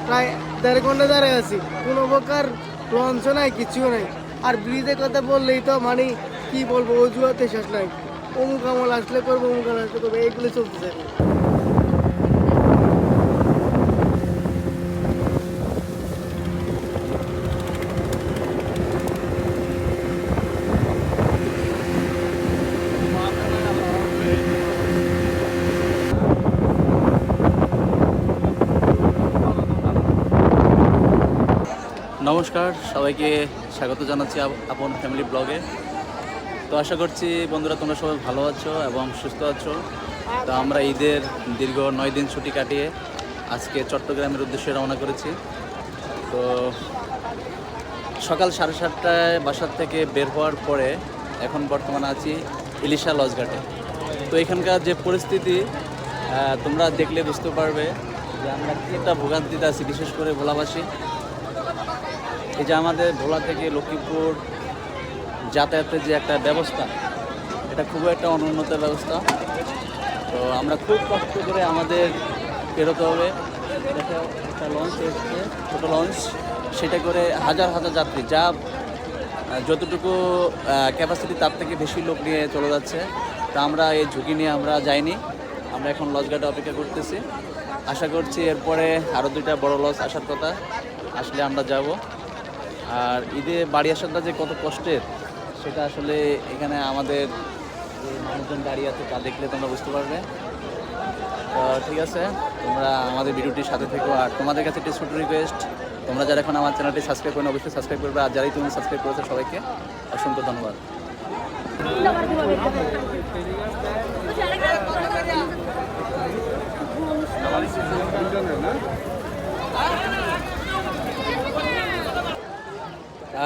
প্রায় 1.5 ঘন্টা দাঁড়ায় আছি, কোনো প্রকার লঞ্চও নাই, কিছুও নাই। আর ব্রিজের কথা বললেই তো মানে কি বলবো, অজুহাতে শেষ নাই। অমুক আমল আসলে করবো, অমুক আমল আসলে করবো, এইগুলো চলতেছে এখন। নমস্কার, সবাইকে স্বাগত জানাচ্ছি আপন ফ্যামিলি ব্লগে। তো আশা করছি বন্ধুরা তোমরা সবাই ভালো আছো এবং সুস্থ আছো। তো আমরা ঈদের দীর্ঘ 9 দিন ছুটি কাটিয়ে আজকে চট্টগ্রামের উদ্দেশ্যে রওনা করেছি। তো সকাল 7:30টায় বাসার থেকে বের হওয়ার পরে এখন বর্তমানে আছি ইলিশা লঞ্চঘাটে। তো এখানকার যে পরিস্থিতি তোমরা দেখলে বুঝতে পারবে যে আমরা কি একটা ভোগান্তিতে আছি, বিশেষ করে ভোলাবাসী। এই যে আমাদের ভোলা থেকে লক্ষ্মীপুর যাতায়াতের যে একটা ব্যবস্থা, এটা খুবই একটা অনুন্নত ব্যবস্থা। তো আমরা খুব কষ্ট করে আমাদের বেরোতে হবে। দেখো একটা লঞ্চ এসছে, ছোটো লঞ্চ, সেটা করে হাজার হাজার যাত্রী, যা যতটুকু ক্যাপাসিটি তার থেকে বেশি লোক নিয়ে চলে যাচ্ছে। তা আমরা এই ঝুঁকি নিয়ে আমরা যাইনি, আমরা এখন লঞ্চঘাটে অপেক্ষা করতেছি। আশা করছি এরপরে আরও 2টা বড় লঞ্চ আসার কথা, আসলে আমরা যাব। আর ঈদে বাড়ি আসাটা যে কত কষ্টের সেটা আসলে এখানে আমাদের যে মানুষজন দাঁড়িয়ে আছে তা দেখলে তোমরা বুঝতে পারবে। তো ঠিক আছে, তোমরা আমাদের ভিডিওটির সাথে থেকো। আর তোমাদের কাছে একটি ছোটো রিকোয়েস্ট, তোমরা যারা এখন আমার চ্যানেলটি সাবস্ক্রাইব করেন অবশ্যই সাবস্ক্রাইব করবে। আর যারাই তুমি সাবস্ক্রাইব করেছো সবাইকে অসংখ্য ধন্যবাদ।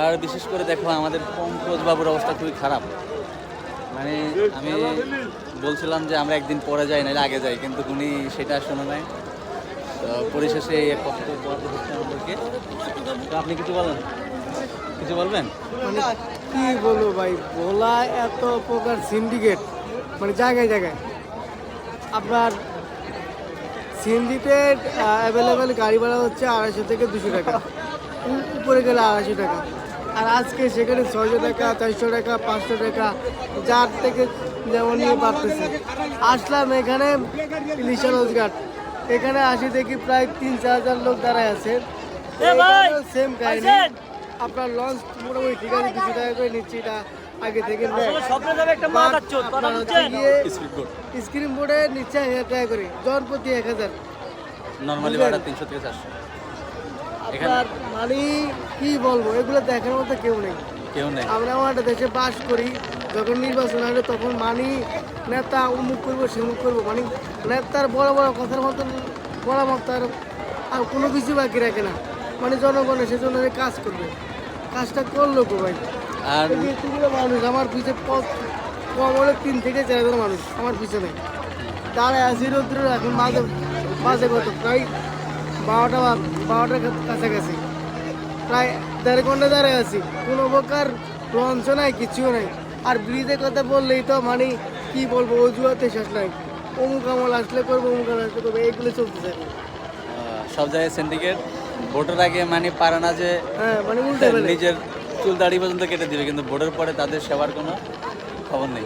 আর বিশেষ করে দেখো আমাদের পঙ্কজ বাবুর অবস্থা খুবই খারাপ। মানে আমি বলছিলাম যে আমরা একদিন পরে যাই, নাহলে আগে যাই, কিন্তু উনি সেটা শোনে নাই। তো পরিশেষে এই কষ্ট পোহাতে হচ্ছে আমাদেরকে। তো আপনি কিছু বলেন, কিছু বলবেন? মানে কি বলবো ভাই, ভোলা এত প্রকার সিন্ডিকেট, মানে জায়গায় জায়গায় আপনার সিএনজিতে অ্যাভেলেবেল গাড়ি ভাড়া হচ্ছে 250 থেকে 200 টাকা, উপরে গেলে 250 টাকা। আর আজকে সেখানে 600 টাকা, 400 টাকা, 500 টাকা, যার থেকে যেমন নিয়ে পারতেছে। আসলাম এখানে ইলিশা লঞ্চঘাট, এখানে আসি দেখি প্রায় 3-4 হাজার লোক দাঁড়ায় আছে। সেম কাহিনী, আপনার লঞ্চ মোটামুটি ঠিক আছে, 200 টাকা করে নিচ্ছি, এটা আগে থেকে স্ক্রিন বোর্ডে নিচ্ছে 1000 টাকা করে, জনপ্রতি 1000। নর্মালি ভাড়া 300 থেকে 400। আপনার মানে কি বলবো, এগুলো দেখার মতো কেউ নেই। আমরা আমাদের দেশে বাস করি, যখন নির্বাচন আসে তখন মানি নেতা উমুক করবো সেমুক করবো, মানে নেতার বড় বড় কথার মতন বড় মতার আর কোনো কিছু বাকি রাখে না। মানে জনগণের সেজন্য কাজ করবে, কাজটা করলো গো ভাই। আর এতগুলো মানুষ আমার পিছিয়ে কম হলে 3 থেকে 4 হাজার মানুষ আমার পিছনে দাঁড়ায় আছি রৌদ্র। এখন বাজে কত, প্রায় 12টার কাছাকাছি, প্রায় 1.5 ঘন্টা দাঁড়ায় আছি, কোনো প্রকার লঞ্চও নাই, কিছুও নাই। আর ব্রিজের কথা বললেই তো মানে কি বলবো, অজুহাতে শেষ নাই। অমুক আমল আসলে করবো, অমুক আমল আসলে করবো, এইগুলো চলতেছে এখন। সব জায়গায় সিন্ডিকেট। ভোটের আগে মানে পারে না যে মানে উল্টে নিজের চুল দাড়ি পর্যন্ত কেটে দিবে, কিন্তু ভোটের পরে তাদের সেবার কোনো খবর নেই।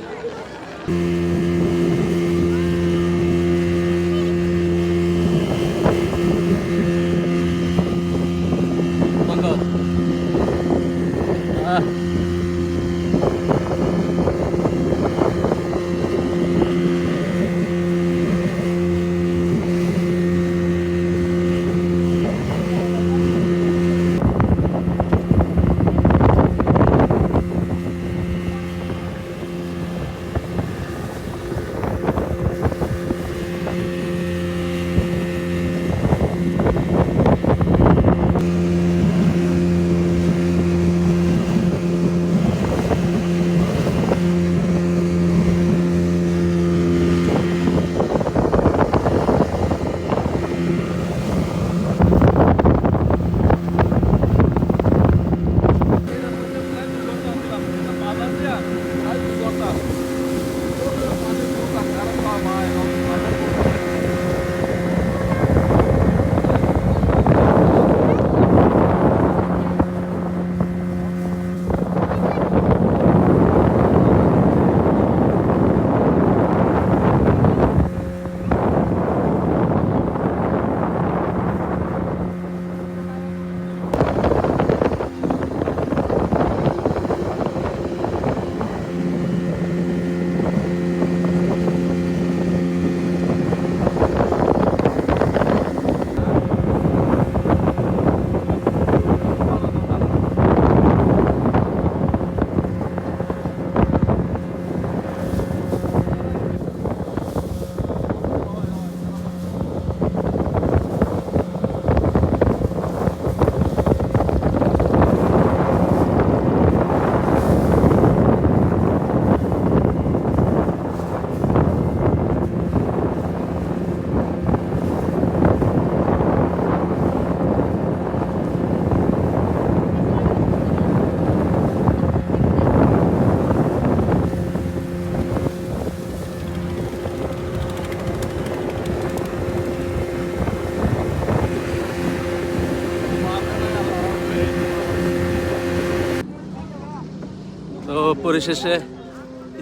পরিশেষে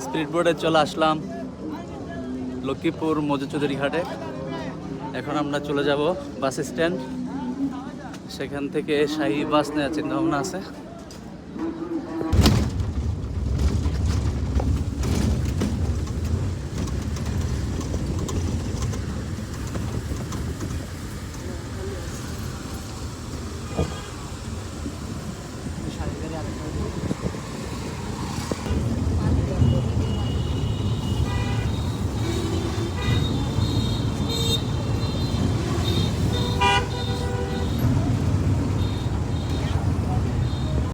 স্পিড বোটে চলে আসলাম লক্ষ্মীপুর মজুচৌধুরী ঘাটে। এখন আমরা চলে যাব বাস স্ট্যান্ড, সেখান থেকে শাহী বাস নেওয়ার চিন্তা ভাবনা আছে।